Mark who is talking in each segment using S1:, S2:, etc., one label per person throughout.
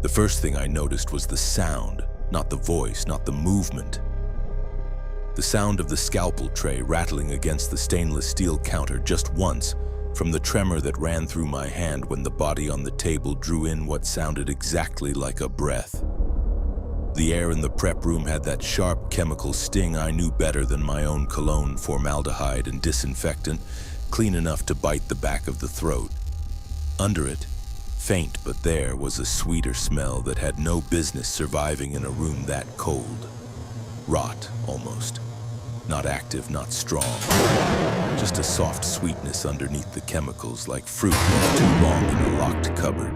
S1: The first thing I noticed was the sound, not the voice, not the movement. The sound of the scalpel tray rattling against the stainless steel counter just once, from the tremor that ran through my hand when the body on the table drew in what sounded exactly like a breath. The air in the prep room had that sharp chemical sting I knew better than my own cologne, formaldehyde, and disinfectant, clean enough to bite the back of the throat. Under it, faint but there, was a sweeter smell that had no business surviving in a room that cold. Rot, almost. Not active, not strong. Just a soft sweetness underneath the chemicals, like fruit left too long in a locked cupboard.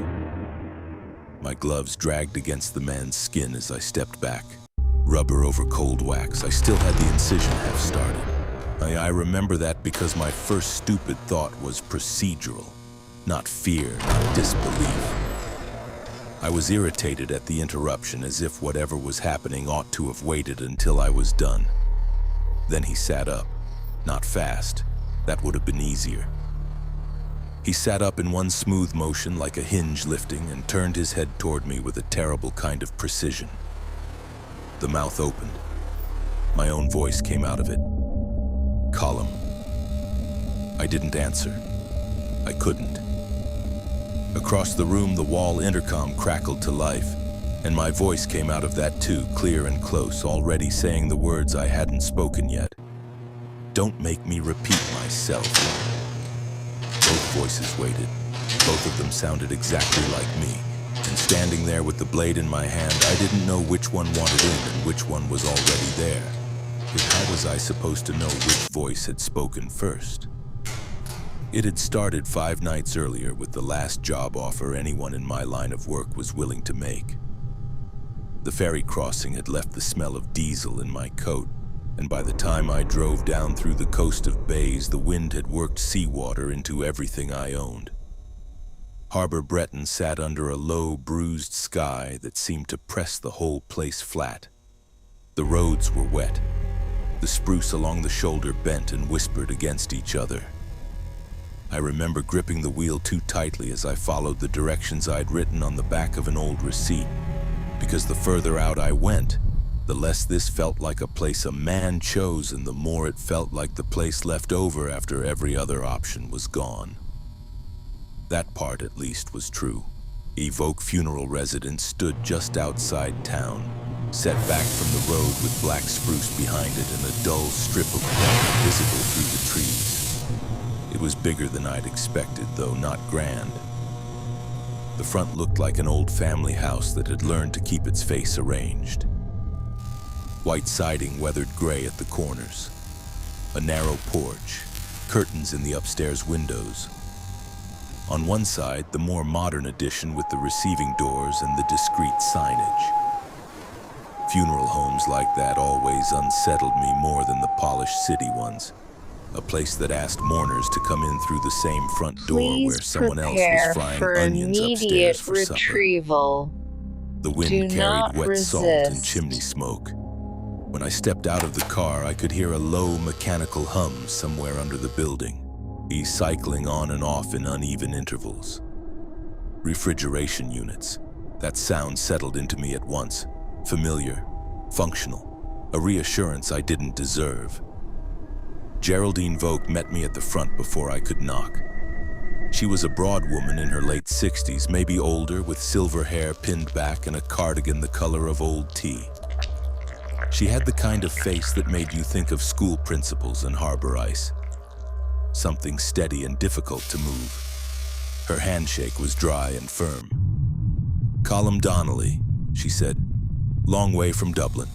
S1: My gloves dragged against the man's skin as I stepped back. Rubber over cold wax. I still had the incision half started. I remember that because my first stupid thought was procedural. Not fear, not disbelief. I was irritated at the interruption, as if whatever was happening ought to have waited until I was done. Then he sat up. Not fast. That would have been easier. He sat up in one smooth motion like a hinge lifting and turned his head toward me with a terrible kind of precision. The mouth opened. My own voice came out of it. "Column." I didn't answer. I couldn't. Across the room, the wall intercom crackled to life, and my voice came out of that too, clear and close, already saying the words I hadn't spoken yet. "Don't make me repeat myself." Both voices waited. Both of them sounded exactly like me, and standing there with the blade in my hand, I didn't know which one wanted in and which one was already there. But how was I supposed to know which voice had spoken first? It had started 5 nights earlier with the last job offer anyone in my line of work was willing to make. The ferry crossing had left the smell of diesel in my coat, and by the time I drove down through the coast of bays, the wind had worked seawater into everything I owned. Harbor Breton sat under a low, bruised sky that seemed to press the whole place flat. The roads were wet. The spruce along the shoulder bent and whispered against each other. I remember gripping the wheel too tightly as I followed the directions I'd written on the back of an old receipt, because the further out I went, the less this felt like a place a man chose and the more it felt like the place left over after every other option was gone. That part, at least, was true. Evoke Funeral Residence stood just outside town, set back from the road with black spruce behind it and a dull strip of water visible through the trees. It was bigger than I'd expected, though not grand. The front looked like an old family house that had learned to keep its face arranged. White siding weathered gray at the corners. A narrow porch, curtains in the upstairs windows. On one side, the more modern addition with the receiving doors and the discreet signage. Funeral homes like that always unsettled me more than the polished city ones. A place that asked mourners to come in through the same front door where someone else was frying onions upstairs for
S2: retrieval.
S1: supper. The wind carried wet salt and chimney smoke. When I stepped out of the car, I could hear a low mechanical hum somewhere under the building, cycling on and off in uneven intervals. Refrigeration units. That sound settled into me at once. Familiar, functional, a reassurance I didn't deserve. Geraldine Vogt met me at the front before I could knock. She was a broad woman in her late 60s, maybe older, with silver hair pinned back and a cardigan the color of old tea. She had the kind of face that made you think of school principals and harbor ice. Something steady and difficult to move. Her handshake was dry and firm. "Colum Donnelly," she said. "Long way from Dublin."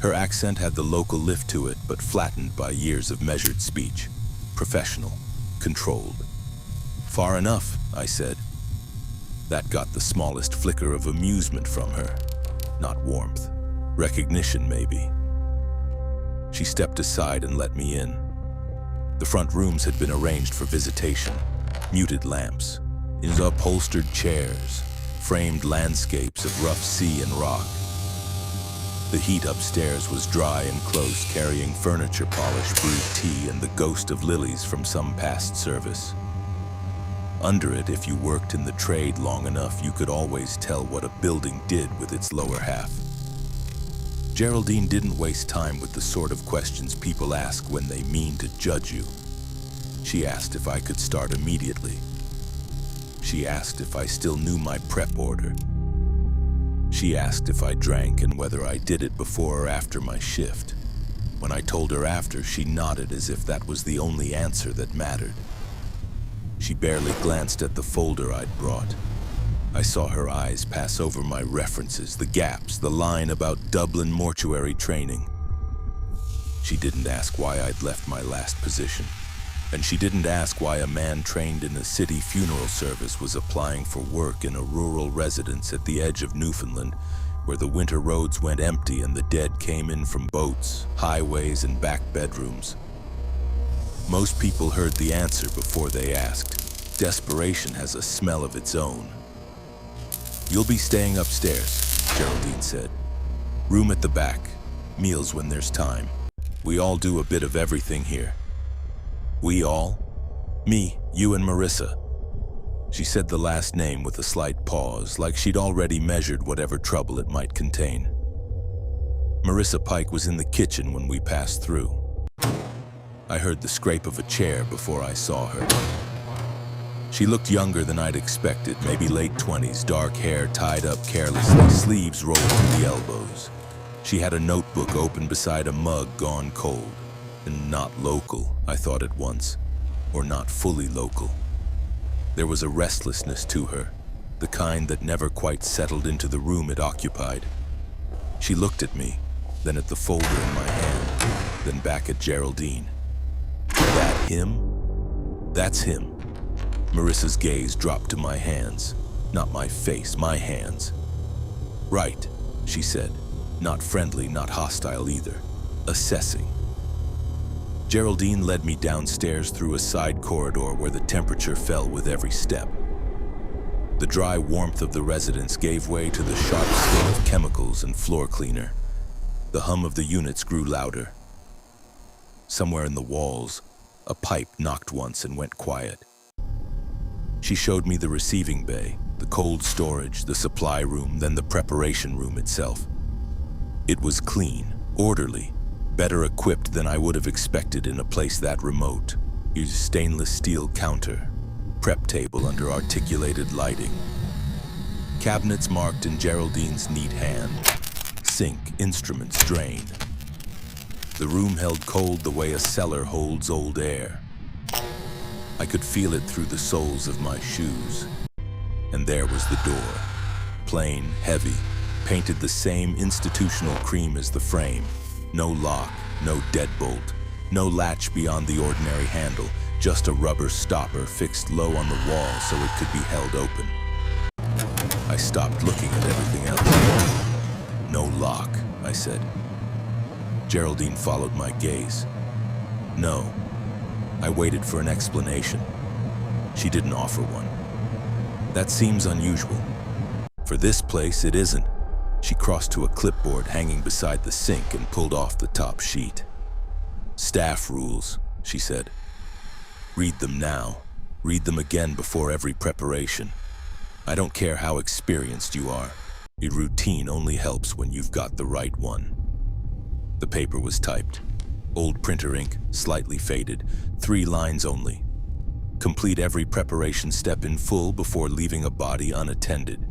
S1: Her accent had the local lift to it, but flattened by years of measured speech. Professional, controlled. "Far enough," I said. That got the smallest flicker of amusement from her. Not warmth. Recognition, maybe. She stepped aside and let me in. The front rooms had been arranged for visitation. Muted lamps, in upholstered chairs, framed landscapes of rough sea and rock. The heat upstairs was dry and close, carrying furniture polish, brewed tea, and the ghost of lilies from some past service. Under it, if you worked in the trade long enough, you could always tell what a building did with its lower half. Geraldine didn't waste time with the sort of questions people ask when they mean to judge you. She asked if I could start immediately. She asked if I still knew my prep order. She asked if I drank and whether I did it before or after my shift. When I told her after, she nodded as if that was the only answer that mattered. She barely glanced at the folder I'd brought. I saw her eyes pass over my references, the gaps, the line about Dublin mortuary training. She didn't ask why I'd left my last position. And she didn't ask why a man trained in a city funeral service was applying for work in a rural residence at the edge of Newfoundland, where the winter roads went empty and the dead came in from boats, highways, and back bedrooms. Most people heard the answer before they asked. Desperation has a smell of its own. "You'll be staying upstairs," Geraldine said. "Room at the back. Meals when there's time. We all do a bit of everything here." "We all?" "Me, you, and Marissa." She said the last name with a slight pause, like she'd already measured whatever trouble it might contain. Marissa Pike was in the kitchen when we passed through. I heard the scrape of a chair before I saw her. She looked younger than I'd expected, maybe late 20s, dark hair tied up carelessly, sleeves rolled to the elbows. She had a notebook open beside a mug gone cold. And not local, I thought at once, or not fully local. There was a restlessness to her, the kind that never quite settled into the room it occupied. She looked at me, then at the folder in my hand, then back at Geraldine. "That him?" "That's him." Marissa's gaze dropped to my hands, not my face, my hands. "Right," she said, not friendly, not hostile either, assessing. Geraldine led me downstairs through a side corridor where the temperature fell with every step. The dry warmth of the residence gave way to the sharp smell of chemicals and floor cleaner. The hum of the units grew louder. Somewhere in the walls, a pipe knocked once and went quiet. She showed me the receiving bay, the cold storage, the supply room, then the preparation room itself. It was clean, orderly, better equipped than I would have expected in a place that remote. Used stainless steel counter, prep table under articulated lighting. Cabinets marked in Geraldine's neat hand. Sink, instruments, drain. The room held cold the way a cellar holds old air. I could feel it through the soles of my shoes. And there was the door. Plain, heavy, painted the same institutional cream as the frame. No lock, no deadbolt, no latch beyond the ordinary handle, just a rubber stopper fixed low on the wall so it could be held open. I stopped looking at everything else. "No lock," I said. Geraldine followed my gaze. "No." I waited for an explanation. She didn't offer one. "That seems unusual. For this place, it isn't." She crossed to a clipboard hanging beside the sink and pulled off the top sheet. "Staff rules," she said. "Read them now. Read them again before every preparation. I don't care how experienced you are. Your routine only helps when you've got the right one." The paper was typed. Old printer ink, slightly faded, 3 lines only. Complete every preparation step in full before leaving a body unattended.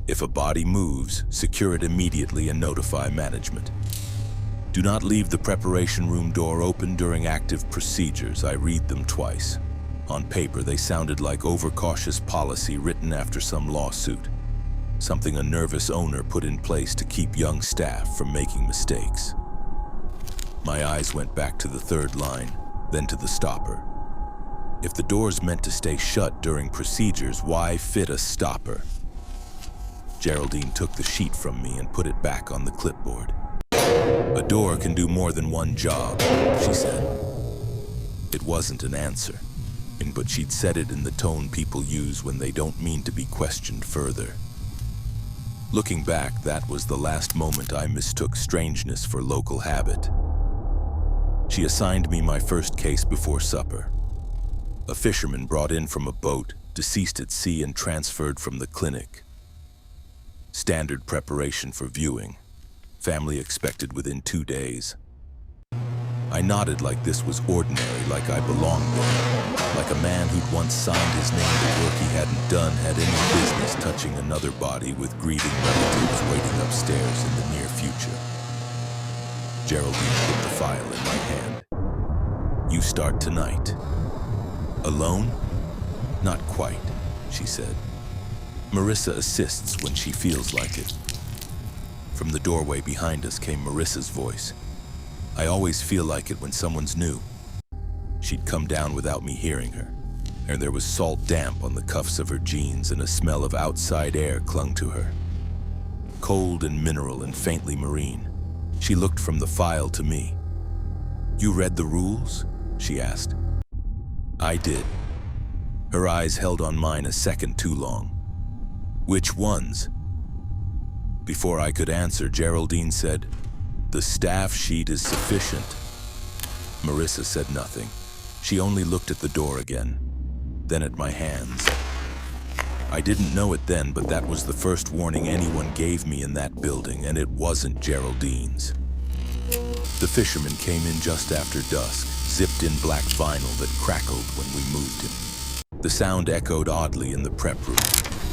S1: If a body moves, secure it immediately and notify management. Do not leave the preparation room door open during active procedures. I read them twice. On paper, they sounded like overcautious policy written after some lawsuit. Something a nervous owner put in place to keep young staff from making mistakes. My eyes went back to the 3rd line, then to the stopper. If the door's meant to stay shut during procedures, why fit a stopper? Geraldine took the sheet from me and put it back on the clipboard. "A door can do more than one job," she said. It wasn't an answer, but she'd said it in the tone people use when they don't mean to be questioned further. Looking back, that was the last moment I mistook strangeness for local habit. She assigned me my first case before supper. A fisherman brought in from a boat, deceased at sea and transferred from the clinic. Standard preparation for viewing. Family expected within 2 days. I nodded like this was ordinary, like I belonged there. Like a man who'd once signed his name to work he hadn't done had any business touching another body with grieving relatives waiting upstairs in the near future. Geraldine put the file in my hand. You start tonight. Alone? Not quite, she said. Marissa assists when she feels like it. From the doorway behind us came Marissa's voice. I always feel like it when someone's new. She'd come down without me hearing her, and there was salt damp on the cuffs of her jeans and a smell of outside air clung to her. Cold and mineral and faintly marine. She looked from the file to me. You read the rules? She asked. I did. Her eyes held on mine a second too long. Which ones? Before I could answer, Geraldine said, The staff sheet is sufficient. Marissa said nothing. She only looked at the door again, then at my hands. I didn't know it then, but that was the first warning anyone gave me in that building, and it wasn't Geraldine's. The fisherman came in just after dusk, zipped in black vinyl that crackled when we moved him. The sound echoed oddly in the prep room,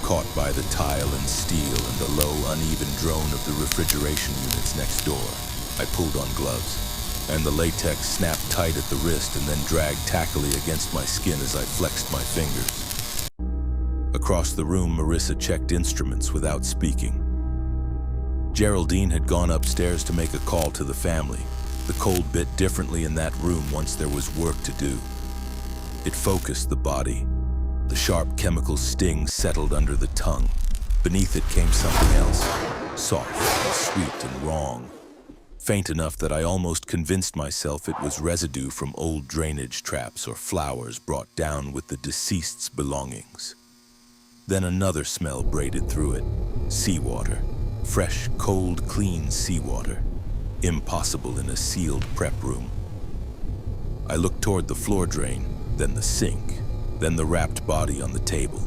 S1: caught by the tile and steel and the low, uneven drone of the refrigeration units next door. I pulled on gloves, and the latex snapped tight at the wrist and then dragged tackily against my skin as I flexed my fingers. Across the room, Marissa checked instruments without speaking. Geraldine had gone upstairs to make a call to the family. The cold bit differently in that room once there was work to do. It focused the body. The sharp chemical sting settled under the tongue. Beneath it came something else, soft, sweet, and wrong. Faint enough that I almost convinced myself it was residue from old drainage traps or flowers brought down with the deceased's belongings. Then another smell braided through it, seawater. Fresh, cold, clean seawater. Impossible in a sealed prep room. I looked toward the floor drain, then the sink, then the wrapped body on the table.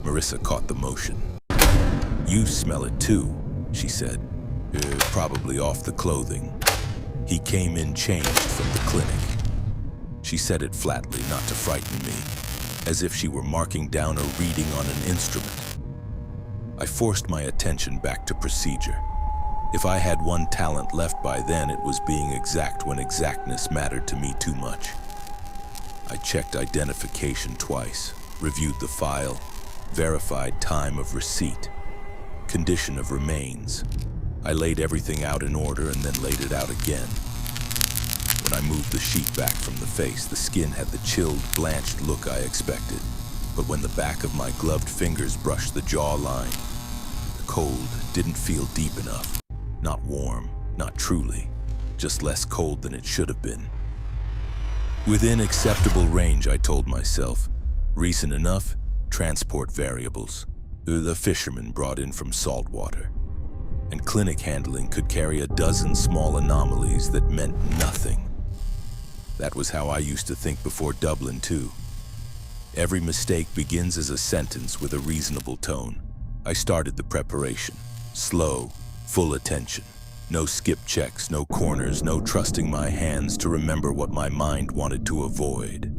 S1: Marissa caught the motion. You smell it too, she said. Probably off the clothing. He came in changed from the clinic. She said it flatly, not to frighten me, as if she were marking down a reading on an instrument. I forced my attention back to procedure. If I had one talent left by then, it was being exact when exactness mattered to me too much. I checked identification twice, reviewed the file, verified time of receipt, condition of remains. I laid everything out in order and then laid it out again. When I moved the sheet back from the face, the skin had the chilled, blanched look I expected. But when the back of my gloved fingers brushed the jawline, the cold didn't feel deep enough. Not warm, not truly, just less cold than it should have been. Within acceptable range, I told myself. Recent enough, transport variables. The fishermen brought in from saltwater. And clinic handling could carry a dozen small anomalies that meant nothing. That was how I used to think before Dublin, too. Every mistake begins as a sentence with a reasonable tone. I started the preparation. Slow, full attention. No skip checks, no corners, no trusting my hands to remember what my mind wanted to avoid.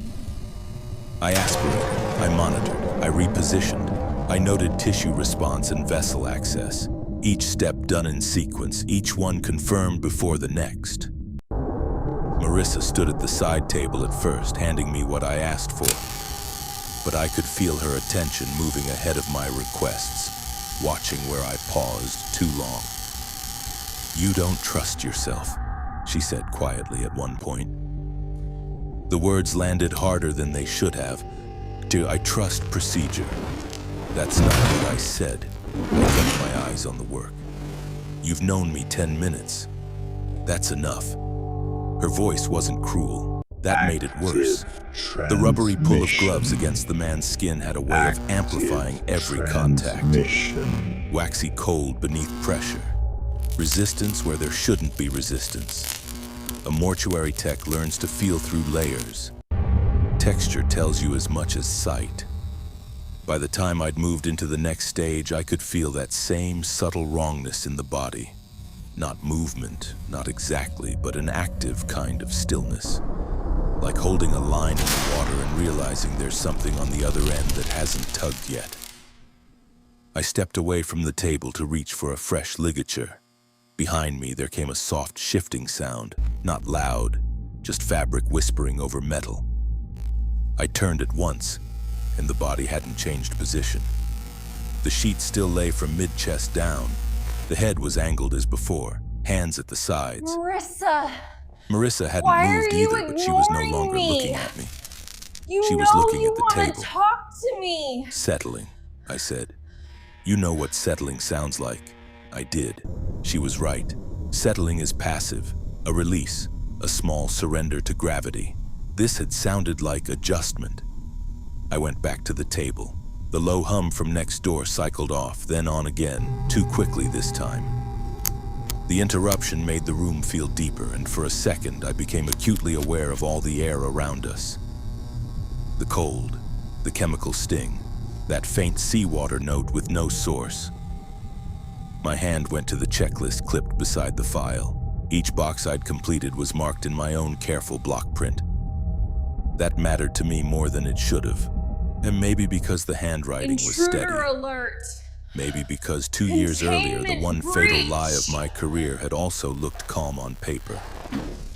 S1: I aspirated, I monitored, I repositioned. I noted tissue response and vessel access. Each step done in sequence, each one confirmed before the next. Marissa stood at the side table at first, handing me what I asked for. But I could feel her attention moving ahead of my requests, watching where I paused too long. You don't trust yourself, she said quietly at one point. The words landed harder than they should have. I trust procedure. That's not what I said. I kept my eyes on the work. You've known me 10 minutes. That's enough. Her voice wasn't cruel. That made it worse. The rubbery pull of gloves against the man's skin had a way of amplifying every contact. Waxy cold beneath pressure. Resistance where there shouldn't be resistance. A mortuary tech learns to feel through layers. Texture tells you as much as sight. By the time I'd moved into the next stage, I could feel that same subtle wrongness in the body. Not movement, not exactly, but an active kind of stillness. Like holding a line in the water and realizing there's something on the other end that hasn't tugged yet. I stepped away from the table to reach for a fresh ligature. Behind me, there came a soft shifting sound, not loud, just fabric whispering over metal. I turned at once, and the body hadn't changed position. The sheet still lay from mid-chest down. The head was angled as before, hands at the sides. Marissa hadn't moved either, but she was no longer looking at me. She was looking at the table.
S2: Talk to me.
S1: Settling, I said. You know what settling sounds like. I did. She was right. Settling is passive, a release, a small surrender to gravity. This had sounded like adjustment. I went back to the table. The low hum from next door cycled off, then on again, too quickly this time. The interruption made the room feel deeper, and for a second I became acutely aware of all the air around us. The cold, the chemical sting, that faint seawater note with no source. My hand went to the checklist clipped beside the file. Each box I'd completed was marked in my own careful block print. That mattered to me more than it should have. And maybe because the handwriting was steady.
S2: Intruder alert!
S1: Maybe because 2 years earlier, the one fatal lie of my career had also looked calm on paper.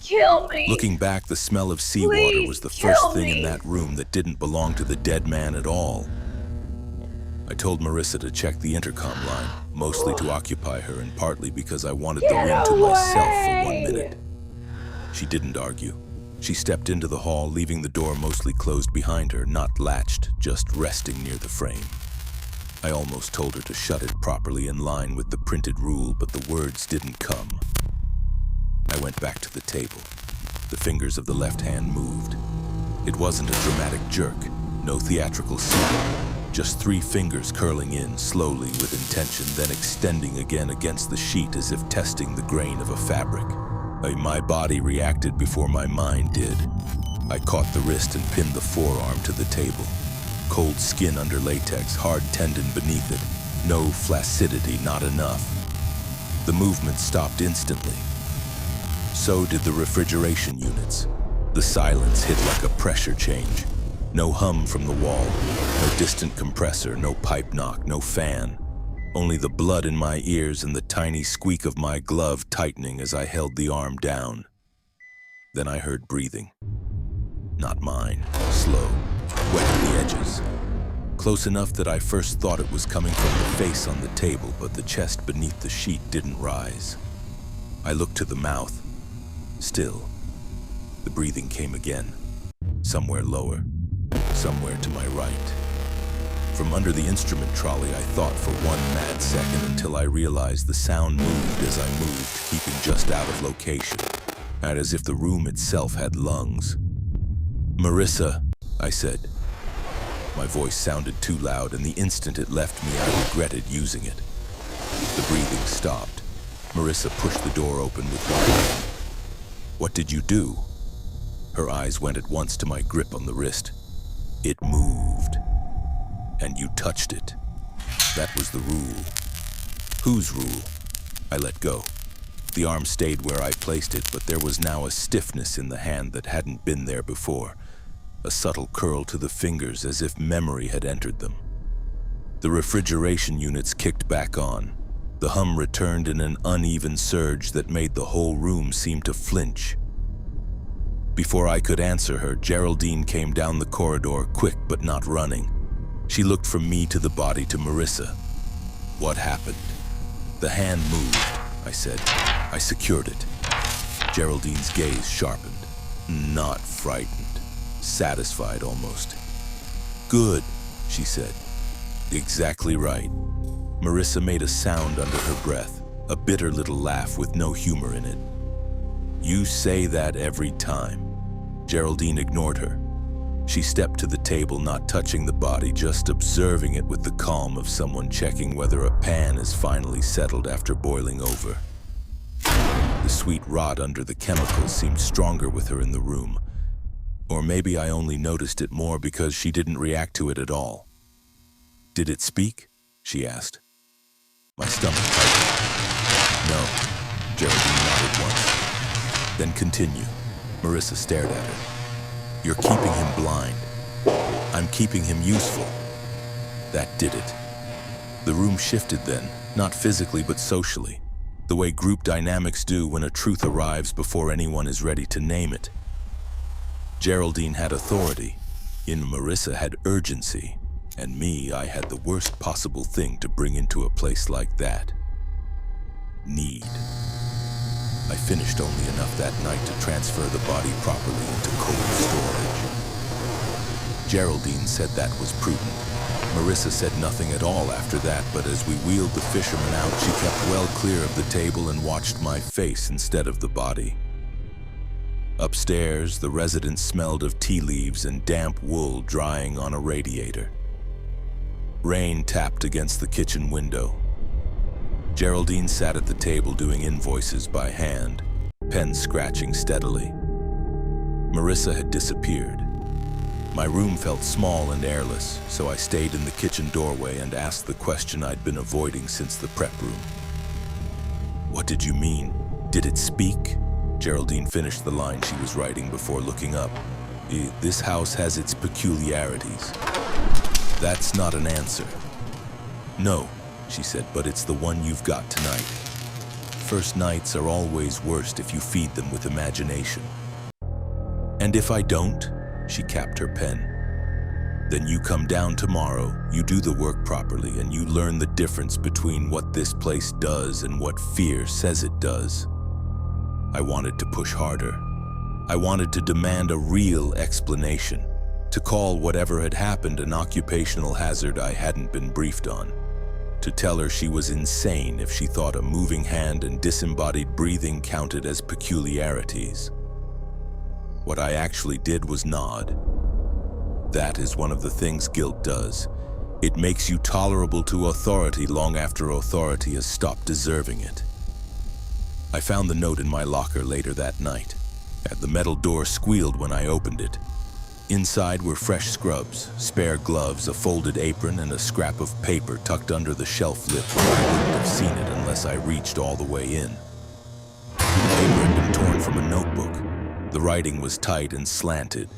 S2: Kill me!
S1: Looking back, the smell of seawater was the first thing in that room that didn't belong to the dead man at all. I told Marissa to check the intercom line, mostly to occupy her and partly because I wanted the room to myself for 1 minute. She didn't argue. She stepped into the hall, leaving the door mostly closed behind her, not latched, just resting near the frame. I almost told her to shut it properly in line with the printed rule, but the words didn't come. I went back to the table. The fingers of the left hand moved. It wasn't a dramatic jerk, no theatrical snap, just 3 fingers curling in slowly with intention, then extending again against the sheet as if testing the grain of a fabric. My body reacted before my mind did. I caught the wrist and pinned the forearm to the table. Cold skin under latex, hard tendon beneath it. No flaccidity, not enough. The movement stopped instantly. So did the refrigeration units. The silence hit like a pressure change. No hum from the wall, no distant compressor, no pipe knock, no fan. Only the blood in my ears and the tiny squeak of my glove tightening as I held the arm down. Then I heard breathing. Not mine, slow, wet at the edges. Close enough that I first thought it was coming from the face on the table, but the chest beneath the sheet didn't rise. I looked to the mouth. Still, the breathing came again, somewhere lower, somewhere to my right. From under the instrument trolley, I thought for 1 mad second until I realized the sound moved as I moved, keeping just out of location, and as if the room itself had lungs. "Marissa," I said. My voice sounded too loud, and the instant it left me, I regretted using it. The breathing stopped. Marissa pushed the door open with one hand. "What did you do?" Her eyes went at once to my grip on the wrist. "It moved. And you touched it. That was the rule." "Whose rule?" I let go. The arm stayed where I placed it, but there was now a stiffness in the hand that hadn't been there before. A subtle curl to the fingers as if memory had entered them. The refrigeration units kicked back on. The hum returned in an uneven surge that made the whole room seem to flinch. Before I could answer her, Geraldine came down the corridor, quick but not running. She looked from me to the body to Marissa. "What happened?" "The hand moved," I said. "I secured it." Geraldine's gaze sharpened. Not frightened. Satisfied almost. "Good," she said. "Exactly right." Marissa made a sound under her breath, a bitter little laugh with no humor in it. "You say that every time." Geraldine ignored her. She stepped to the table, not touching the body, just observing it with the calm of someone checking whether a pan is finally settled after boiling over. The sweet rot under the chemicals seemed stronger with her in the room. Or maybe I only noticed it more because she didn't react to it at all. Did it speak? She asked. My stomach tightened. No, Geraldine nodded once. Then continue. Marissa stared at her. You're keeping him blind. I'm keeping him useful. That did it. The room shifted then, not physically but socially, the way group dynamics do when a truth arrives before anyone is ready to name it. Geraldine had authority, Marissa had urgency, and me, I had the worst possible thing to bring into a place like that. Need. I finished only enough that night to transfer the body properly into cold storage. Geraldine said that was prudent. Marissa said nothing at all after that, but as we wheeled the fisherman out, she kept well clear of the table and watched my face instead of the body. Upstairs, the residence smelled of tea leaves and damp wool drying on a radiator. Rain tapped against the kitchen window. Geraldine sat at the table doing invoices by hand, pen scratching steadily. Marissa had disappeared. My room felt small and airless, so I stayed in the kitchen doorway and asked the question I'd been avoiding since the prep room. What did you mean? Did it speak? Geraldine finished the line she was writing before looking up. This house has its peculiarities. That's not an answer. No, she said, but it's the one you've got tonight. First nights are always worst if you feed them with imagination. And if I don't? She capped her pen. Then you come down tomorrow, you do the work properly, and you learn the difference between what this place does and what fear says it does. I wanted to push harder. I wanted to demand a real explanation, to call whatever had happened an occupational hazard I hadn't been briefed on, to tell her she was insane if she thought a moving hand and disembodied breathing counted as peculiarities. What I actually did was nod. That is one of the things guilt does. It makes you tolerable to authority long after authority has stopped deserving it. I found the note in my locker later that night. The metal door squealed when I opened it. Inside were fresh scrubs, spare gloves, a folded apron, and a scrap of paper tucked under the shelf lip where I wouldn't have seen it unless I reached all the way in. The paper had been torn from a notebook. The writing was tight and slanted.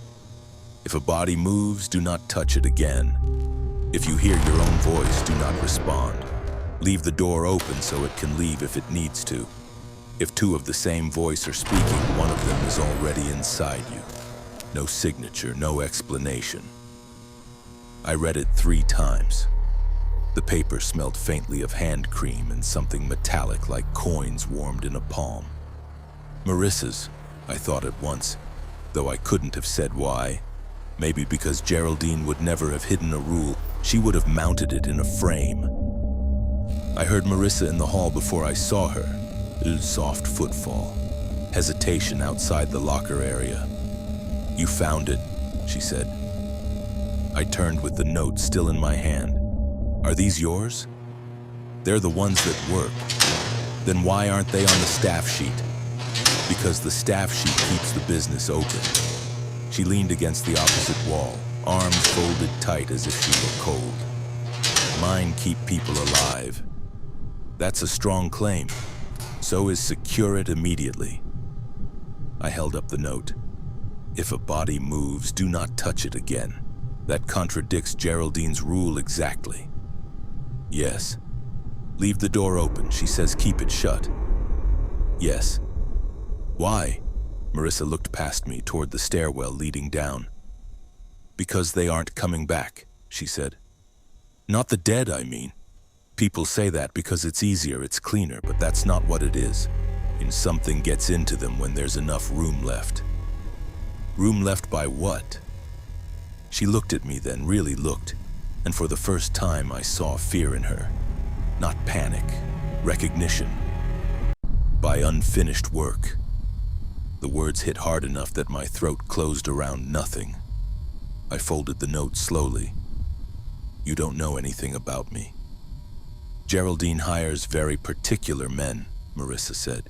S1: If a body moves, do not touch it again. If you hear your own voice, do not respond. Leave the door open so it can leave if it needs to. If two of the same voice are speaking, one of them is already inside you. No signature, no explanation. I read it 3 times. The paper smelled faintly of hand cream and something metallic like coins warmed in a palm. Marissa's, I thought at once, though I couldn't have said why. Maybe because Geraldine would never have hidden a rule, she would have mounted it in a frame. I heard Marissa in the hall before I saw her. Soft footfall. Hesitation outside the locker area. You found it, she said. I turned with the note still in my hand. Are these yours? They're the ones that work. Then why aren't they on the staff sheet? Because the staff sheet keeps the business open. She leaned against the opposite wall, arms folded tight as if she were cold. Mine keep people alive. That's a strong claim. So is secure it immediately. I held up the note. If a body moves, do not touch it again. That contradicts Geraldine's rule exactly. Yes. Leave the door open. She says keep it shut. Yes. Why? Marissa looked past me toward the stairwell leading down. Because they aren't coming back, she said. Not the dead, I mean. People say that because it's easier, it's cleaner, but that's not what it is. And something gets into them when there's enough room left. Room left by what? She looked at me then, really looked, and for the first time I saw fear in her. Not panic, recognition. By unfinished work. The words hit hard enough that my throat closed around nothing. I folded the note slowly. You don't know anything about me. Geraldine hires very particular men, Marissa said.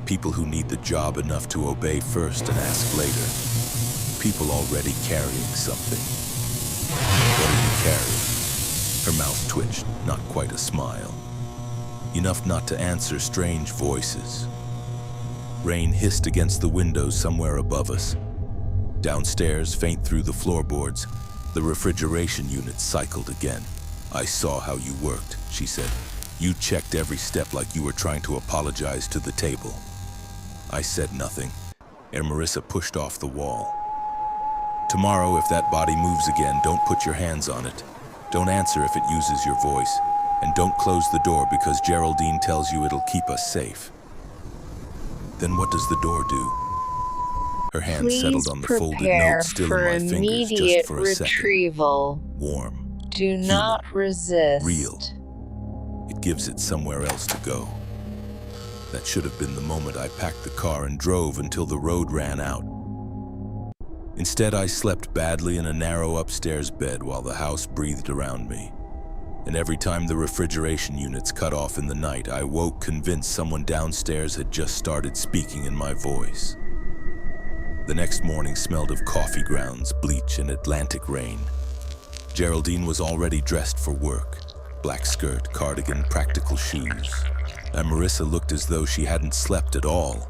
S1: People who need the job enough to obey first and ask later. People already carrying something. What are you carrying? Her mouth twitched, not quite a smile. Enough not to answer strange voices. Rain hissed against the windows somewhere above us. Downstairs, faint through the floorboards, the refrigeration unit cycled again. "I saw how you worked," she said. "You checked every step like you were trying to apologize to the table." I said nothing, and Marissa pushed off the wall. "Tomorrow, if that body moves again, don't put your hands on it. Don't answer if it uses your voice. And don't close the door because Geraldine tells you it'll keep us safe." "Then what does the door do?" Her hand settled on the folded note still in my fingers just for a second.
S3: Retrieval.
S1: Warm.
S3: Do not resist.
S1: Real. It gives it somewhere else to go. That should have been the moment I packed the car and drove until the road ran out. Instead, I slept badly in a narrow upstairs bed while the house breathed around me. And every time the refrigeration units cut off in the night, I woke convinced someone downstairs had just started speaking in my voice. The next morning smelled of coffee grounds, bleach, and Atlantic rain. Geraldine was already dressed for work. Black skirt, cardigan, practical shoes. And Marissa looked as though she hadn't slept at all.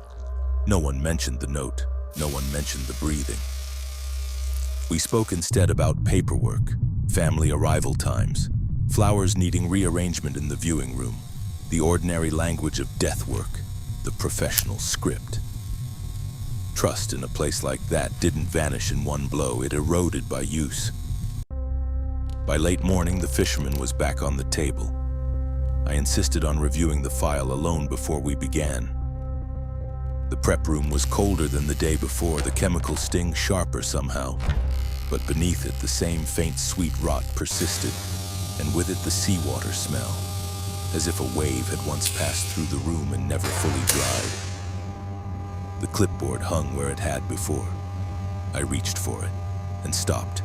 S1: No one mentioned the note. No one mentioned the breathing. We spoke instead about paperwork, family arrival times, flowers needing rearrangement in the viewing room, the ordinary language of death work, the professional script. Trust in a place like that didn't vanish in one blow, it eroded by use. By late morning, the fisherman was back on the table. I insisted on reviewing the file alone before we began. The prep room was colder than the day before, the chemical sting sharper somehow. But beneath it, the same faint sweet rot persisted, and with it the seawater smell, as if a wave had once passed through the room and never fully dried. The clipboard hung where it had before. I reached for it and stopped.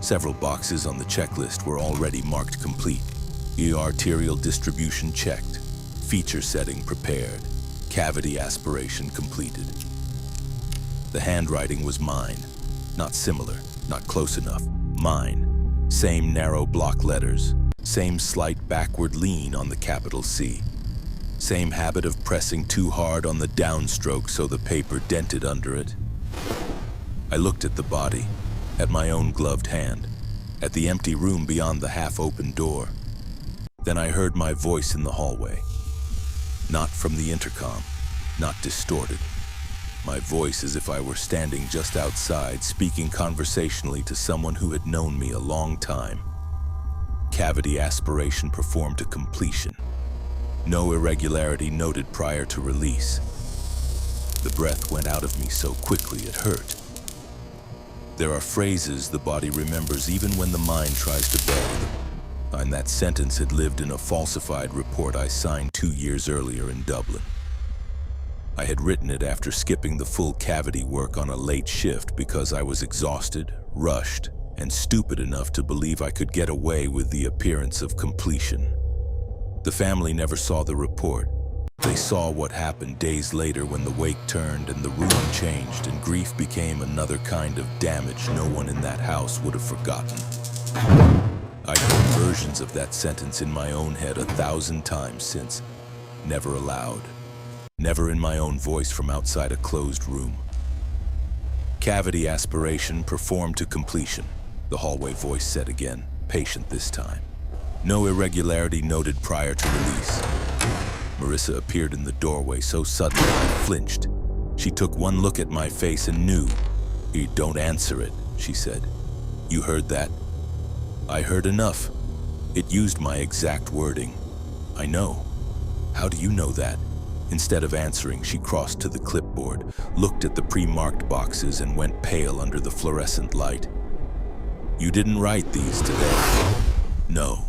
S1: Several boxes on the checklist were already marked complete. Arterial distribution checked, feature setting prepared, cavity aspiration completed. The handwriting was mine. Not similar, not close enough. Mine. Same narrow block letters, same slight backward lean on the capital C. Same habit of pressing too hard on the downstroke so the paper dented under it. I looked at the body, at my own gloved hand, at the empty room beyond the half-open door. Then I heard my voice in the hallway. Not from the intercom, not distorted. My voice as if I were standing just outside, speaking conversationally to someone who had known me a long time. Cavity aspiration performed to completion. No irregularity noted prior to release. The breath went out of me so quickly it hurt. There are phrases the body remembers even when the mind tries to bury them. And that sentence had lived in a falsified report I signed 2 years earlier in Dublin. I had written it after skipping the full cavity work on a late shift because I was exhausted, rushed, and stupid enough to believe I could get away with the appearance of completion. The family never saw the report. They saw what happened days later when the wake turned and the room changed and grief became another kind of damage no one in that house would have forgotten. I'd heard versions of that sentence in my own head 1,000 times since. Never aloud. Never in my own voice from outside a closed room. Cavity aspiration performed to completion, the hallway voice said again, patient this time. No irregularity noted prior to release. Marissa appeared in the doorway so suddenly I flinched. She took one look at my face and knew. "You don't answer it," she said. "You heard that?" "I heard enough. It used my exact wording." "I know. How do you know that?" Instead of answering, she crossed to the clipboard, looked at the pre-marked boxes and went pale under the fluorescent light. "You didn't write these today?" "No."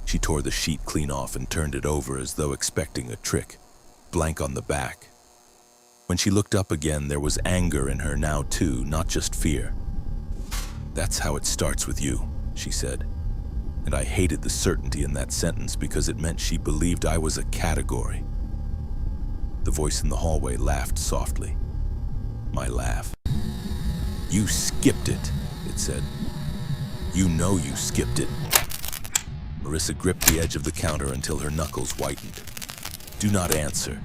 S1: She tore the sheet clean off and turned it over as though expecting a trick, blank on the back. When she looked up again, there was anger in her now too, not just fear. "That's how it starts with you," she said. And I hated the certainty in that sentence because it meant she believed I was a category. The voice in the hallway laughed softly. My laugh. "You skipped it," it said. You know you skipped it. Marissa gripped the edge of the counter until her knuckles whitened. Do not answer.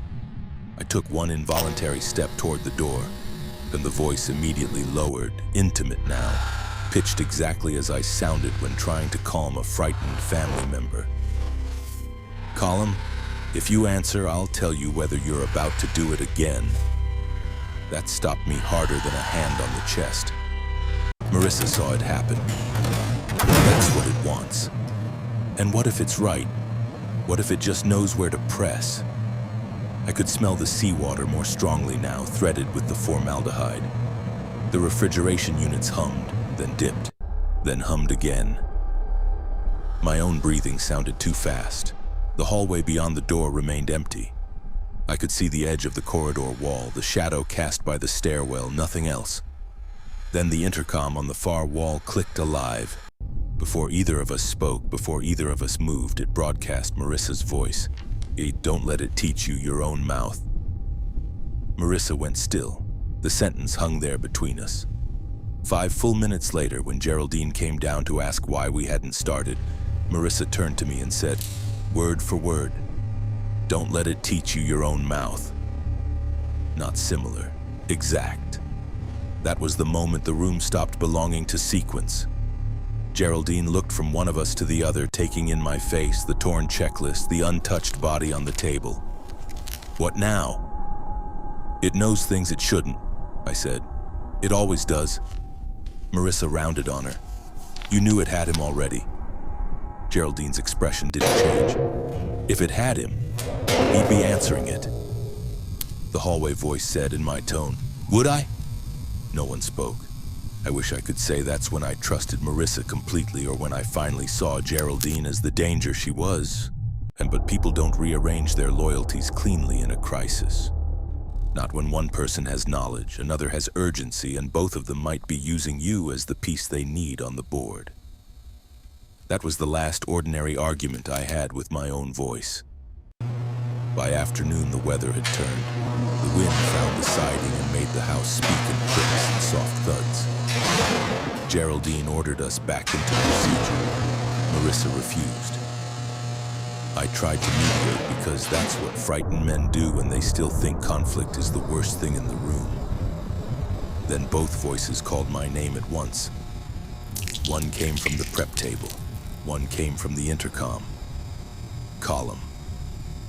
S1: I took one involuntary step toward the door, and the voice immediately lowered, intimate now, pitched exactly as I sounded when trying to calm a frightened family member. Colum, if you answer, I'll tell you whether you're about to do it again. That stopped me harder than a hand on the chest. Marissa saw it happen. That's what it wants. And what if it's right? What if it just knows where to press? I could smell the seawater more strongly now, threaded with the formaldehyde. The refrigeration units hummed, then dipped, then hummed again. My own breathing sounded too fast. The hallway beyond the door remained empty. I could see the edge of the corridor wall, the shadow cast by the stairwell, nothing else. Then the intercom on the far wall clicked alive. Before either of us spoke, before either of us moved, it broadcast Marissa's voice. Don't let it teach you your own mouth. Marissa went still. The sentence hung there between us. 5 full minutes later, when Geraldine came down to ask why we hadn't started, Marissa turned to me and said, word for word, don't let it teach you your own mouth. Not similar, exact. That was the moment the room stopped belonging to sequence. Geraldine looked from one of us to the other, taking in my face, the torn checklist, the untouched body on the table. What now? It knows things it shouldn't, I said. It always does. Marissa rounded on her. You knew it had him already. Geraldine's expression didn't change. If it had him, he'd be answering it. The hallway voice said in my tone, would I? No one spoke. I wish I could say that's when I trusted Marissa completely, or when I finally saw Geraldine as the danger she was. But people don't rearrange their loyalties cleanly in a crisis. Not when one person has knowledge, another has urgency, and both of them might be using you as the piece they need on the board. That was the last ordinary argument I had with my own voice. By afternoon, the weather had turned. The wind found the siding and made the house speak in clicks and soft thuds. Geraldine ordered us back into procedure. Marissa refused. I tried to mediate because that's what frightened men do when they still think conflict is the worst thing in the room. Then both voices called my name at once. One came from the prep table. One came from the intercom. Colum.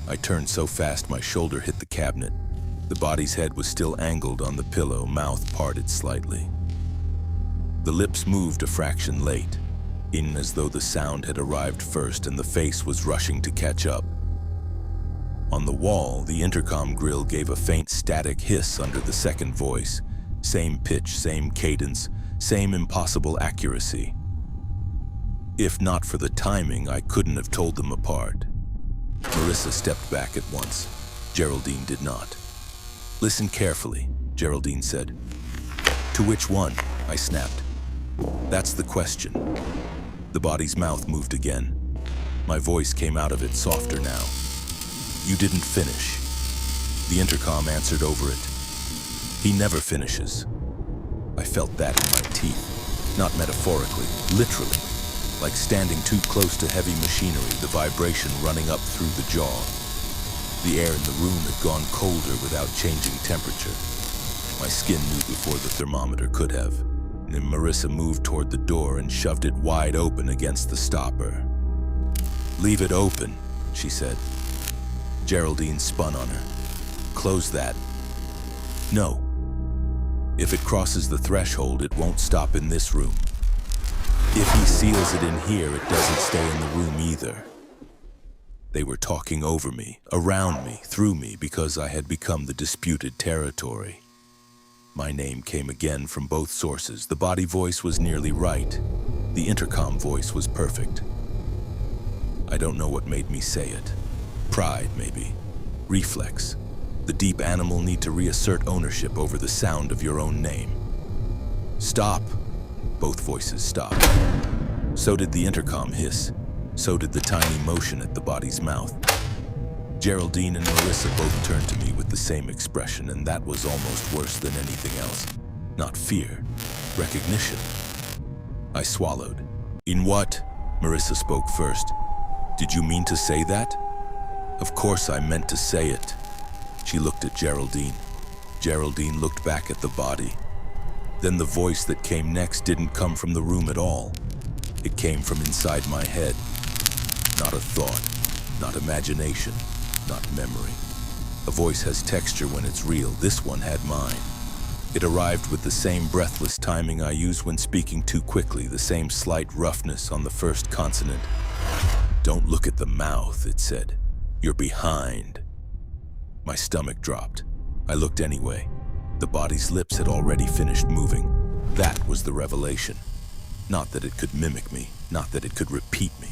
S1: I turned so fast my shoulder hit the cabinet. The body's head was still angled on the pillow, mouth parted slightly. The lips moved a fraction late, in as though the sound had arrived first and the face was rushing to catch up. On the wall, the intercom grill gave a faint static hiss under the second voice. Same pitch, same cadence, same impossible accuracy. If not for the timing, I couldn't have told them apart. Marissa stepped back at once. Geraldine did not. Listen carefully, Geraldine said. To which one? I snapped. That's the question. The body's mouth moved again. My voice came out of it softer now. You didn't finish. The intercom answered over it. He never finishes. I felt that in my teeth. Not metaphorically, literally. Like standing too close to heavy machinery, the vibration running up through the jaw. The air in the room had gone colder without changing temperature. My skin knew before the thermometer could have. Then Marissa moved toward the door and shoved it wide open against the stopper. Leave it open, she said. Geraldine spun on her. Close that. No. If it crosses the threshold, it won't stop in this room. If he seals it in here, it doesn't stay in the room either. They were talking over me, around me, through me, because I had become the disputed territory. My name came again from both sources. The body voice was nearly right. The intercom voice was perfect. I don't know what made me say it. Pride, maybe. Reflex. The deep animal need to reassert ownership over the sound of your own name. Stop. Both voices stopped. So did the intercom hiss. So did the tiny motion at the body's mouth. Geraldine and Marissa both turned to me with the same expression, and that was almost worse than anything else. Not fear, recognition. I swallowed. In what? Marissa spoke first. Did you mean to say that? Of course I meant to say it. She looked at Geraldine. Geraldine looked back at the body. Then the voice that came next didn't come from the room at all. It came from inside my head. Not a thought, not imagination, not memory. A voice has texture when it's real. This one had mine. It arrived with the same breathless timing I use when speaking too quickly, the same slight roughness on the first consonant. Don't look at the mouth, it said. You're behind. My stomach dropped. I looked anyway. The body's lips had already finished moving. That was the revelation. Not that it could mimic me, not that it could repeat me.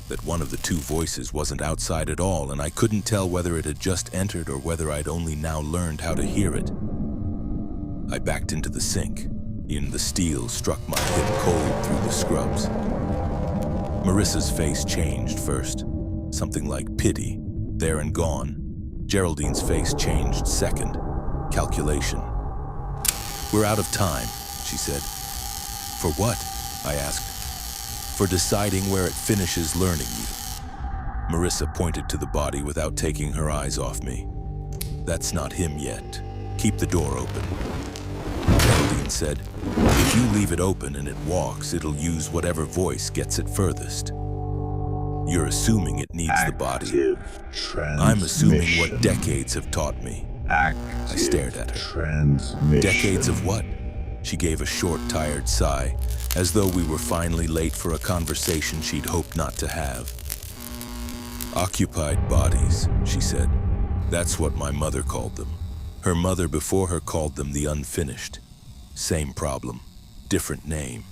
S1: That one of the two voices wasn't outside at all, and I couldn't tell whether it had just entered or whether I'd only now learned how to hear it. I backed into the sink. The steel struck my hip cold through the scrubs. Marissa's face changed first. Something like pity, there and gone. Geraldine's face changed second. Calculation. We're out of time, she said. For what? I asked. For deciding where it finishes learning you. Marissa pointed to the body without taking her eyes off me. That's not him yet. Keep the door open. Geraldine said, if you leave it open and it walks, it'll use whatever voice gets it furthest. You're assuming it needs the body. I'm assuming what decades have taught me. I stared at her. Decades of what? She gave a short, tired sigh, as though we were finally late for a conversation she'd hoped not to have. Occupied bodies, she said. That's what my mother called them. Her mother before her called them the unfinished. Same problem, different name.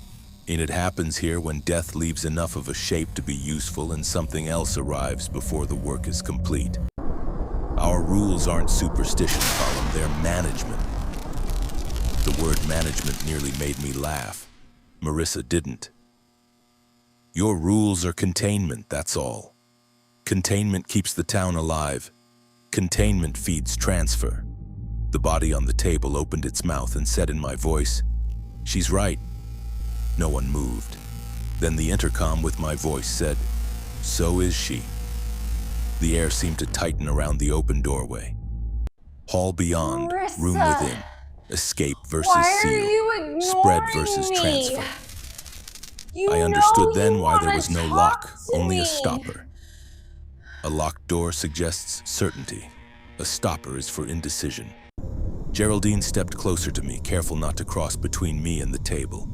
S1: And it happens here when death leaves enough of a shape to be useful and something else arrives before the work is complete. Our rules aren't superstition, Colin, they're management. The word management nearly made me laugh. Marissa didn't. Your rules are containment, that's all. Containment keeps the town alive. Containment feeds transfer. The body on the table opened its mouth and said in my voice, "She's right." No one moved. Then the intercom with my voice said, "So is she." The air seemed to tighten around the open doorway. Hall beyond,
S2: Marissa,
S1: room within. Escape versus
S2: why
S1: seal.
S2: are you ignoring
S1: Spread versus
S2: me?
S1: transfer.
S2: You
S1: I understood
S2: know
S1: then
S2: you
S1: why there
S2: wanna
S1: was no
S2: talk
S1: lock,
S2: to
S1: only
S2: me.
S1: a stopper. A locked door suggests certainty. A stopper is for indecision. Geraldine stepped closer to me, careful not to cross between me and the table.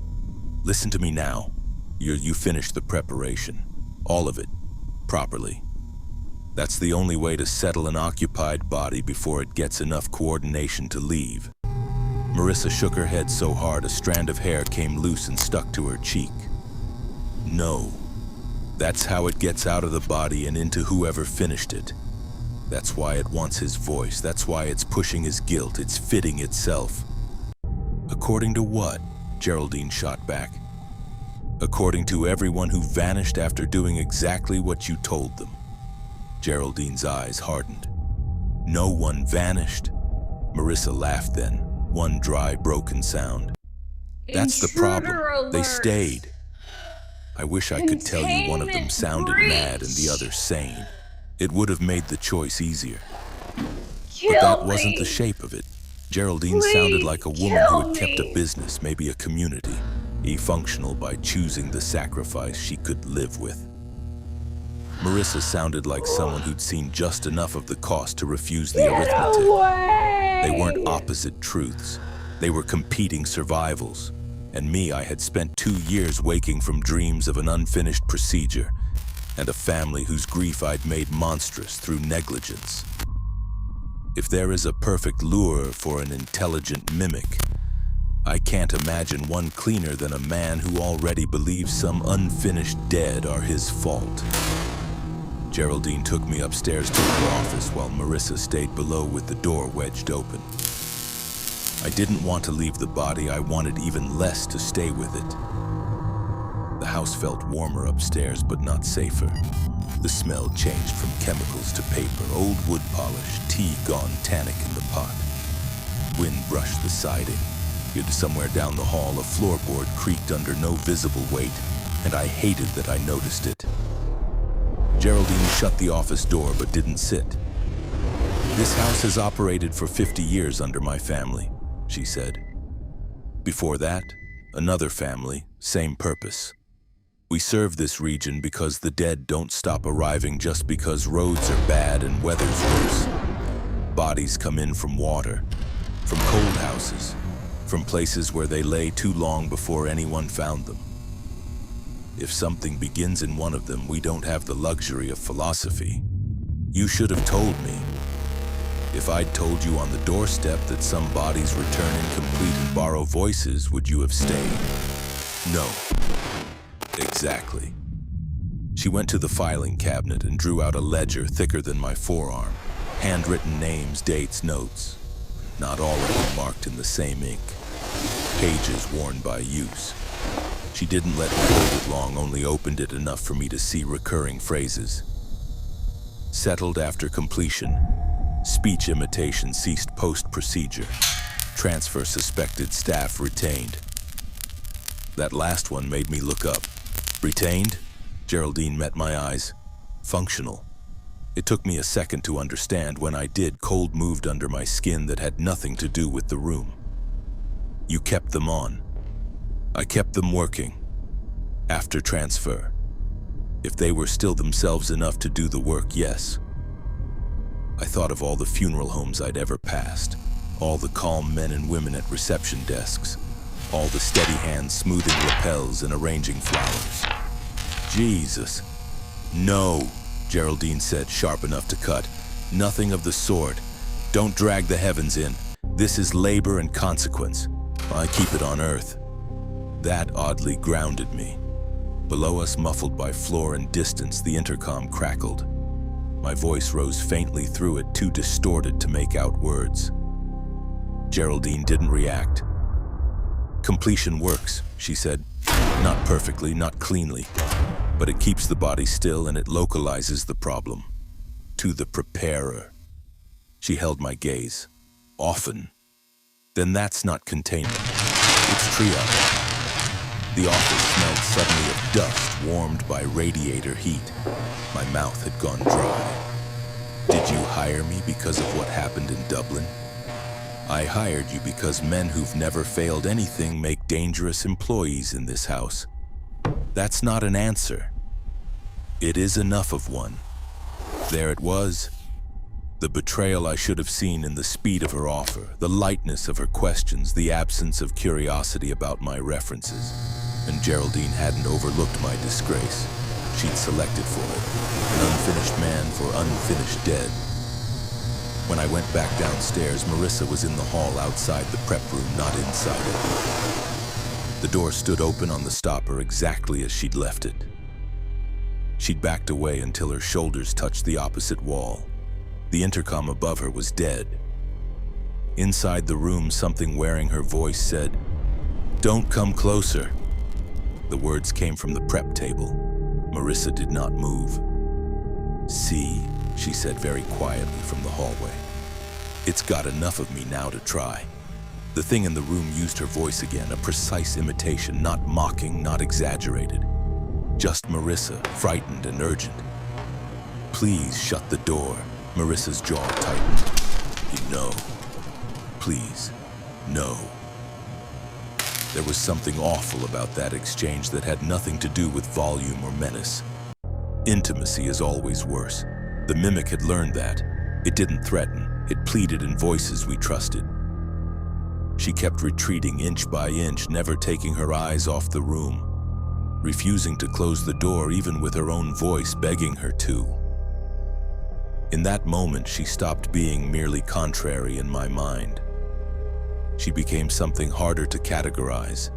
S1: Listen to me now. You finished the preparation. All of it. Properly. That's the only way to settle an occupied body before it gets enough coordination to leave. Marissa shook her head so hard a strand of hair came loose and stuck to her cheek. No. That's how it gets out of the body and into whoever finished it. That's why it wants his voice. That's why it's pushing his guilt. It's fitting itself. According to what? Geraldine shot back. According to everyone who vanished after doing exactly what you told them. Geraldine's eyes hardened. No one vanished. Marissa laughed then, one dry, broken sound. That's the problem.
S2: Intruder
S1: They
S2: alert.
S1: stayed. I wish I could tell you one of them
S2: Containment
S1: sounded mad and the
S2: breach.
S1: other sane. It would have made the choice easier.
S2: Kill
S1: But that wasn't
S2: me.
S1: the shape of it. Geraldine
S2: Please
S1: sounded like a woman who
S2: kill
S1: had kept a
S2: me.
S1: business, maybe a community, functional by choosing the sacrifice she could live with. Marissa sounded like someone who'd seen just enough of the cost to refuse the
S2: Get
S1: arithmetic.
S2: away.
S1: They weren't opposite truths. They were competing survivals. And me, I had spent 2 years waking from dreams of an unfinished procedure and a family whose grief I'd made monstrous through negligence. If there is a perfect lure for an intelligent mimic, I can't imagine one cleaner than a man who already believes some unfinished dead are his fault. Geraldine took me upstairs to her office while Marissa stayed below with the door wedged open. I didn't want to leave the body, I wanted even less to stay with it. The house felt warmer upstairs, but not safer. The smell changed from chemicals to paper, old wood polish, tea gone tannic in the pot. Wind brushed the siding. Somewhere down the hall, a floorboard creaked under no visible weight. and I hated that I noticed it. Geraldine shut the office door but didn't sit. "This house has operated for 50 years under my family," she said. "Before that, another family, same purpose. We serve this region because the dead don't stop arriving just because roads are bad and weather's worse. Bodies come in from water, from cold houses, from places where they lay too long before anyone found them. If something begins in one of them, we don't have the luxury of philosophy. You should have told me. If I'd told you on the doorstep that some bodies return incomplete and borrow voices, would you have stayed? No. Exactly." She went to the filing cabinet and drew out a ledger thicker than my forearm. Handwritten names, dates, notes. Not all of them marked in the same ink. Pages worn by use. She didn't let me hold it long, only opened it enough for me to see recurring phrases. "Settled after completion. Speech imitation ceased post-procedure. Transfer suspected staff retained." That last one made me look up. "Retained?" Geraldine met my eyes. "Functional." It took me a second to understand. When I did, cold moved under my skin that had nothing to do with the room. "You kept them on." "I kept them working. After transfer. If they were still themselves enough to do the work, yes." I thought of all the funeral homes I'd ever passed, all the calm men and women at reception desks, all the steady hands smoothing lapels and arranging flowers. "Jesus." "No," Geraldine said, sharp enough to cut. "Nothing of the sort. Don't drag the heavens in. This is labor and consequence. I keep it on earth." That oddly grounded me. Below us, muffled by floor and distance, the intercom crackled. My voice rose faintly through it, too distorted to make out words. Geraldine didn't react. "Completion works," she said. "Not perfectly, not cleanly, but it keeps the body still and it localizes the problem. To the preparer." She held my gaze. "Often. Then that's not containment. It's triage." The office smelled suddenly of dust warmed by radiator heat. My mouth had gone dry. "Did you hire me because of what happened in Dublin?" "I hired you because men who've never failed anything make dangerous employees in this house." "That's not an answer." "It is enough of one." There it was. The betrayal I should have seen in the speed of her offer, the lightness of her questions, the absence of curiosity about my references. And Geraldine hadn't overlooked my disgrace. She'd selected for it, an unfinished man for unfinished dead. When I went back downstairs, Marissa was in the hall outside the prep room, not inside it. The door stood open on the stopper exactly as she'd left it. She'd backed away until her shoulders touched the opposite wall. The intercom above her was dead. Inside the room, something wearing her voice said, "Don't come closer." The words came from the prep table. Marissa did not move. "See," she said very quietly from the hallway. "It's got enough of me now to try." The thing in the room used her voice again, a precise imitation, not mocking, not exaggerated. Just Marissa, frightened and urgent. "Please shut the door." Marissa's jaw tightened. "No. Please, no." There was something awful about that exchange that had nothing to do with volume or menace. Intimacy is always worse. The mimic had learned that. It didn't threaten. It pleaded in voices we trusted. She kept retreating inch by inch, never taking her eyes off the room, refusing to close the door even with her own voice begging her to. In that moment, she stopped being merely contrary in my mind. She became something harder to categorize.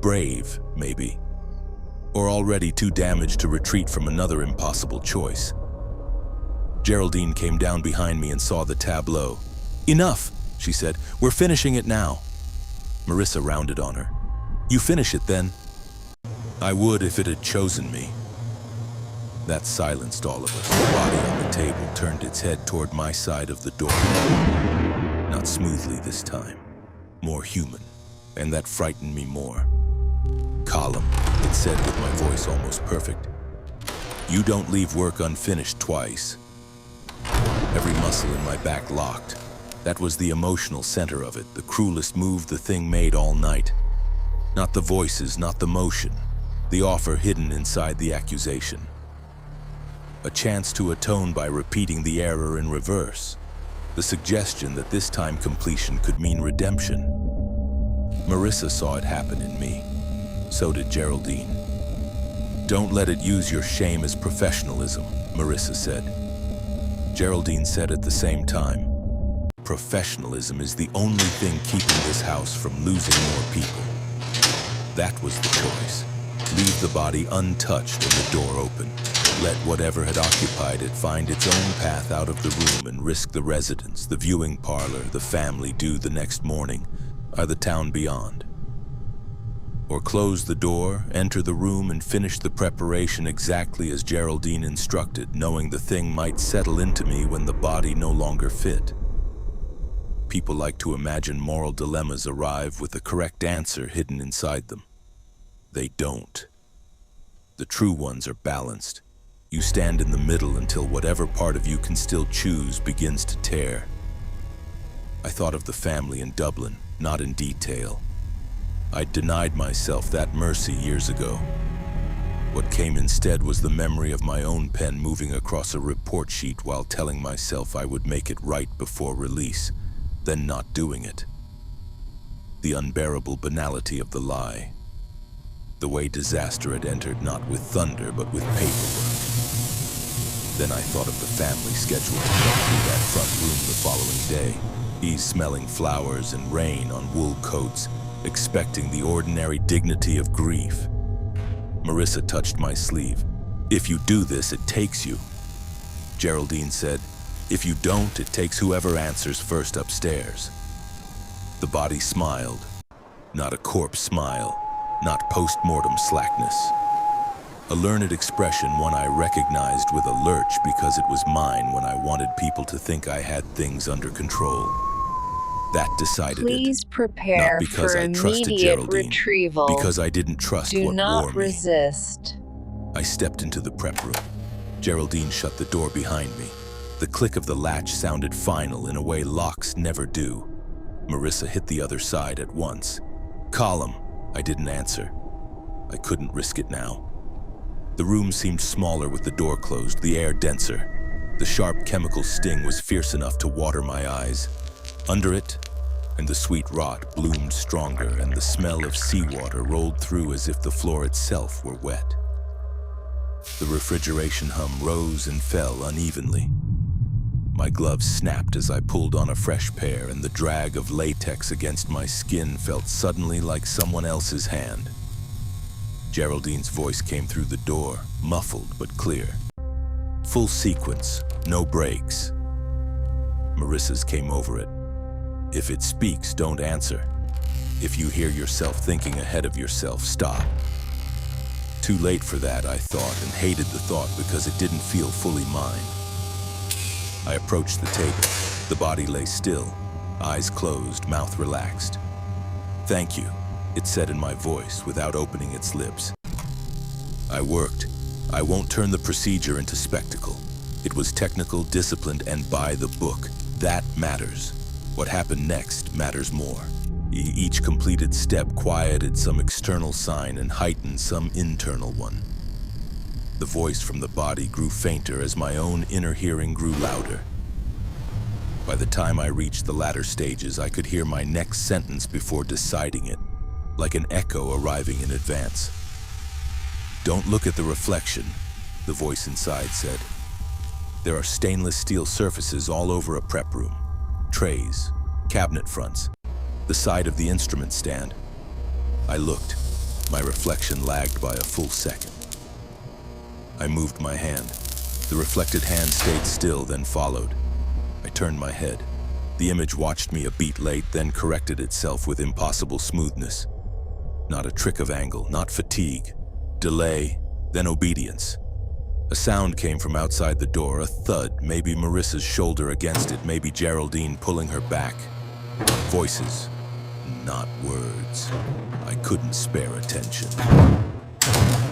S1: Brave, maybe. Or already too damaged to retreat from another impossible choice. Geraldine came down behind me and saw the tableau. "Enough," she said. "We're finishing it now." Marissa rounded on her. "You finish it then." "I would if it had chosen me." That silenced all of us. The body on the table turned its head toward my side of the door. Not smoothly this time. More human. And that frightened me more. "Column," it said with my voice almost perfect. You don't leave work unfinished twice. Every muscle in my back locked. That was the emotional center of it, the cruelest move the thing made all night. Not the voices, not the motion, the offer hidden inside the accusation. A chance to atone by repeating the error in reverse. The suggestion that this time completion could mean redemption. Marissa saw it happen in me. So did Geraldine. Don't let it use your shame as professionalism, Marissa said. Geraldine said at the same time, professionalism is the only thing keeping this house from losing more people. That was the choice. Leave the body untouched and the door open. Let whatever had occupied it find its own path out of the room and risk the residence, the viewing parlor, the family due the next morning, or the town beyond. Or close the door, enter the room, and finish the preparation exactly as Geraldine instructed, knowing the thing might settle into me when the body no longer fit. People like to imagine moral dilemmas arrive with the correct answer hidden inside them. They don't. The true ones are balanced. You stand in the middle until whatever part of you can still choose begins to tear. I thought of the family in Dublin, not in detail. I'd denied myself that mercy years ago. What came instead was the memory of my own pen moving across a report sheet while telling myself I would make it right before release, then not doing it. The unbearable banality of the lie. The way disaster had entered not with thunder but with paperwork. Then I thought of the family scheduled to come through that front room the following day, bees smelling flowers and rain on wool coats, expecting the ordinary dignity of grief. Marissa touched my sleeve. If you do this, it takes you. Geraldine said, if you don't, it takes whoever answers first upstairs. The body smiled. Not a corpse smile, not post-mortem slackness. A learned expression, one I recognized with a lurch because it was mine when I wanted people to think I had things under control. That decided
S3: Please
S1: it.
S3: prepare
S1: Not because
S3: for
S1: I trusted
S3: immediate
S1: Geraldine,
S3: retrieval.
S1: because I didn't trust
S3: Do
S1: what
S3: not
S1: wore me.
S3: resist.
S1: I stepped into the prep room. Geraldine shut the door behind me. The click of the latch sounded final in a way locks never do. Marissa hit the other side at once. Column. I didn't answer. I couldn't risk it now. The room seemed smaller with the door closed, the air denser. The sharp chemical sting was fierce enough to water my eyes. Under it, and the sweet rot bloomed stronger, and the smell of seawater rolled through as if the floor itself were wet. The refrigeration hum rose and fell unevenly. My gloves snapped as I pulled on a fresh pair, and the drag of latex against my skin felt suddenly like someone else's hand. Geraldine's voice came through the door, muffled but clear. Full sequence, no breaks. Marissa's came over it. If it speaks, don't answer. If you hear yourself thinking ahead of yourself, stop. Too late for that, I thought, and hated the thought because it didn't feel fully mine. I approached the table. The body lay still, eyes closed, mouth relaxed. Thank you, it said in my voice without opening its lips. I worked. I won't turn the procedure into spectacle. It was technical, disciplined, and by the book. That matters. What happened next matters more. Each completed step quieted some external sign and heightened some internal one. The voice from the body grew fainter as my own inner hearing grew louder. By the time I reached the latter stages, I could hear my next sentence before deciding it, like an echo arriving in advance. Don't look at the reflection, the voice inside said. There are stainless steel surfaces all over a prep room. Trays, cabinet fronts, the side of the instrument stand. I looked. My reflection lagged by a full second. I moved my hand. The reflected hand stayed still, then followed. I turned my head. The image watched me a beat late, then corrected itself with impossible smoothness. Not a trick of angle, not fatigue. Delay, then obedience. A sound came from outside the door, a thud, maybe Marissa's shoulder against it, maybe Geraldine pulling her back. Voices, not words. I couldn't spare attention.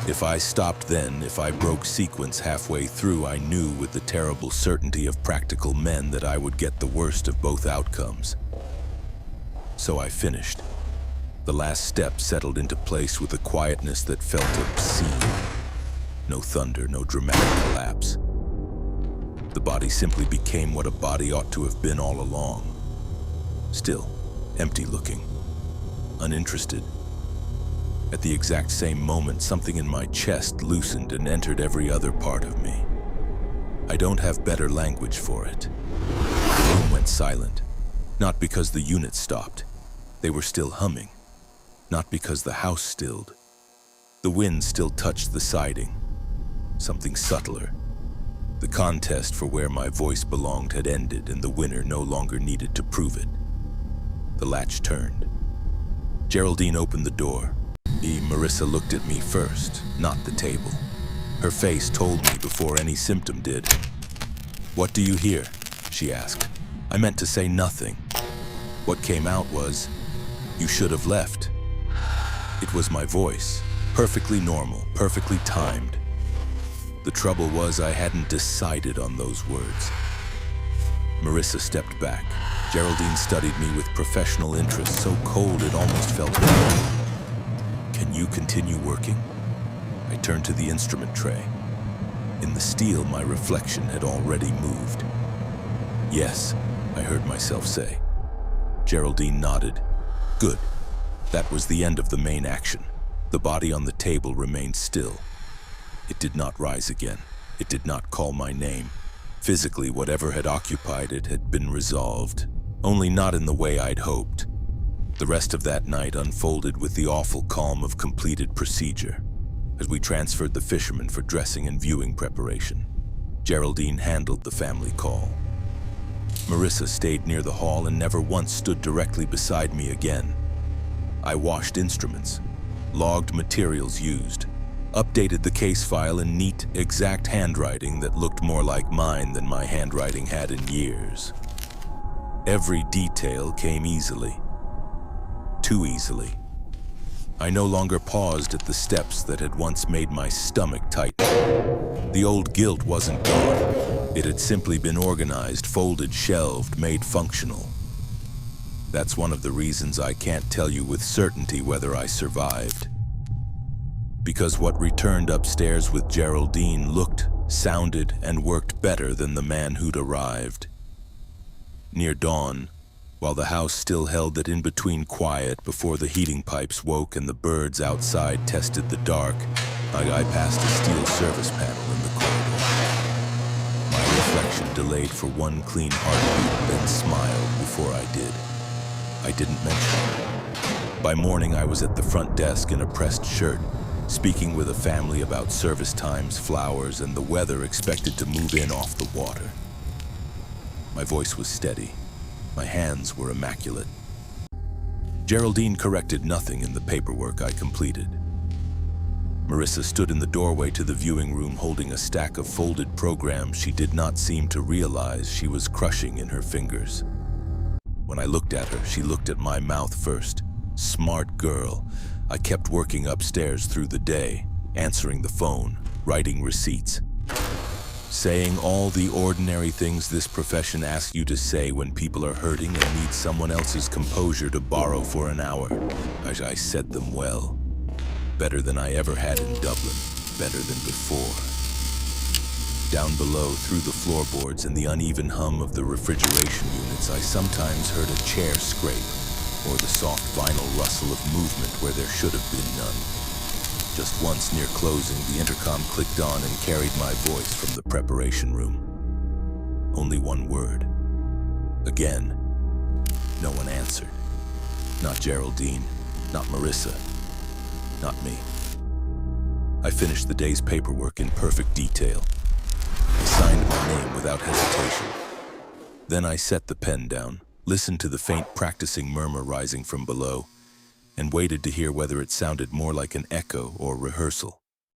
S1: If I stopped then, if I broke sequence halfway through, I knew with the terrible certainty of practical men that I would get the worst of both outcomes. So I finished. The last step settled into place with a quietness that felt obscene. No thunder, no dramatic collapse. The body simply became what a body ought to have been all along. Still, empty-looking, uninterested. At the exact same moment, something in my chest loosened and entered every other part of me. I don't have better language for it. The room went silent, not because the unit stopped. They were still humming, not because the house stilled. The wind still touched the siding, something subtler. The contest for where my voice belonged had ended, and the winner no longer needed to prove it. The latch turned. Geraldine opened the door. Marissa looked at me first, not the table. Her face told me before any symptom did. "What do you hear?" she asked. I meant to say nothing. What came out was, "You should have left." It was my voice, perfectly normal, perfectly timed. The trouble was I hadn't decided on those words. Marissa stepped back. Geraldine studied me with professional interest, so cold it almost felt real. "Can you continue working?" I turned to the instrument tray. In the steel, my reflection had already moved. "Yes," I heard myself say. Geraldine nodded. "Good." That was the end of the main action. The body on the table remained still. It did not rise again. It did not call my name. Physically, whatever had occupied it had been resolved, only not in the way I'd hoped. The rest of that night unfolded with the awful calm of completed procedure. As we transferred the fishermen for dressing and viewing preparation, Geraldine handled the family call. Marissa stayed near the hall and never once stood directly beside me again. I washed instruments, logged materials used, updated the case file in neat, exact handwriting that looked more like mine than my handwriting had in years. Every detail came easily. Too easily. I no longer paused at the steps that had once made my stomach tighten. The old guilt wasn't gone. It had simply been organized, folded, shelved, made functional. That's one of the reasons I can't tell you with certainty whether I survived. Because what returned upstairs with Geraldine looked, sounded, and worked better than the man who'd arrived. Near dawn, while the house still held that in-between quiet before the heating pipes woke and the birds outside tested the dark, I passed a steel service panel in the corridor. My reflection delayed for one clean heartbeat, then smiled before I did. I didn't mention it. By morning, I was at the front desk in a pressed shirt, speaking with a family about service times, flowers, and the weather expected to move in off the water. My voice was steady. My hands were immaculate. Geraldine corrected nothing in the paperwork I completed. Marissa stood in the doorway to the viewing room holding a stack of folded programs she did not seem to realize she was crushing in her fingers. When I looked at her, she looked at my mouth first. Smart girl. I kept working upstairs through the day, answering the phone, writing receipts, saying all the ordinary things this profession asks you to say when people are hurting and need someone else's composure to borrow for an hour. I said them well. Better than I ever had in Dublin. Better than before. Down below, through the floorboards and the uneven hum of the refrigeration units, I sometimes heard a chair scrape, or the soft vinyl rustle of movement where there should have been none. Just once near closing, the intercom clicked on and carried my voice from the preparation room. Only one word. Again. No one answered. Not Geraldine, not Marissa, not me. I finished the day's paperwork in perfect detail. I signed my name without hesitation. Then I set the pen down, listened to the faint practicing murmur rising from below, and waited to hear whether it sounded more like an echo or rehearsal.